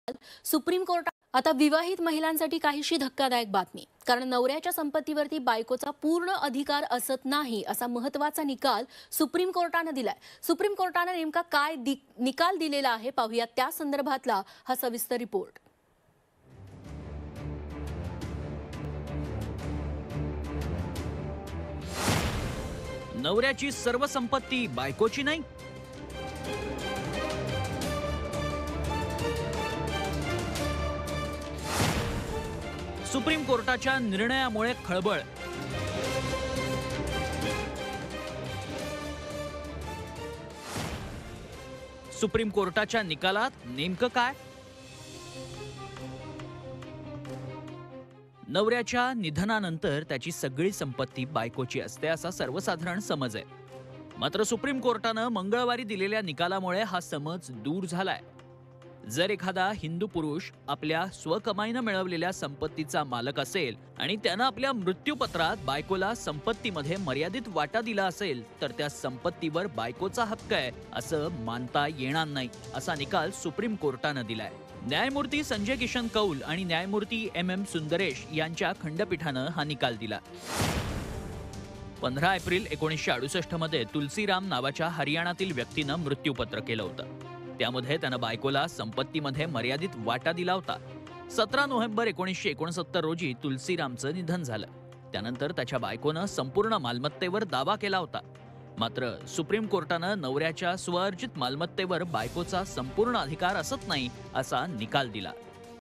Supreme कोर्टात आता विवाहित महिलांसाठी काहीशी धक्कादायक बातमी, कारण नवऱ्याच्या संपत्तीवरती बायकोचा पूर्ण अधिकार असत नाही असा महत्त्वाचा निकाल सुप्रीम कोर्टाने दिलाय। सुप्रीम कोर्टाने नेमका काय निकाल दिलेला आहे पाहूया त्या संदर्भातला हा सविस्तर रिपोर्ट। नवऱ्याची सर्व संपत्ती बायकोची नाही। सुप्रीम कोर्टाच्या निर्णयामुळे खळबळ। सुप्रीम कोर्टाच्या निकालात नेमकं काय? नवऱ्याच्या निधनानंतर त्याची सगळी संपत्ती बायकोची असते असा सर्वसाधारण समज आहे। मात्र सुप्रीम कोर्टानं मंगळवारी दिलेल्या निकालामुळे हा समज दूर झालाय। जर एखादा हिंदू पुरुष आपल्या स्वकमाईनं मिळवलेल्या संपत्तीचा मालक असेल आणि त्यानं आपल्या मृत्यूपत्रात बायकोला संपत्तीमध्ये मर्यादित वाटा दिला असेल तर त्या संपत्तीवर बायकोचा हक्क आहे असं मानता येणार नाही असा निकाल सुप्रीम कोर्टानं दिलाय। न्यायमूर्ती संजय किशन कौल आणि न्यायमूर्ती एम सुंदरेश यांच्या खंडपीठानं हा निकाल दिला। 15 एप्रिल 1968 मध्ये तुलसीराम नावाच्या हरियाणातील व्यक्तीनं मृत्यूपत्र केलं होतं। त्यामध्ये त्यानं बायकोला संपत्तीमध्ये मर्यादित वाटा दिला होता। 17 नोव्हेंबर 1969 रोजी तुलसीरामचं निधन झालं। त्यानंतर त्याच्या बायकोनं संपूर्ण मालमत्तेवर दावा केला होता। मात्र सुप्रीम कोर्टानं नवऱ्याच्या स्वअर्जित मालमत्तेवर बायकोचा संपूर्ण अधिकार असत नाही असा निकाल दिला।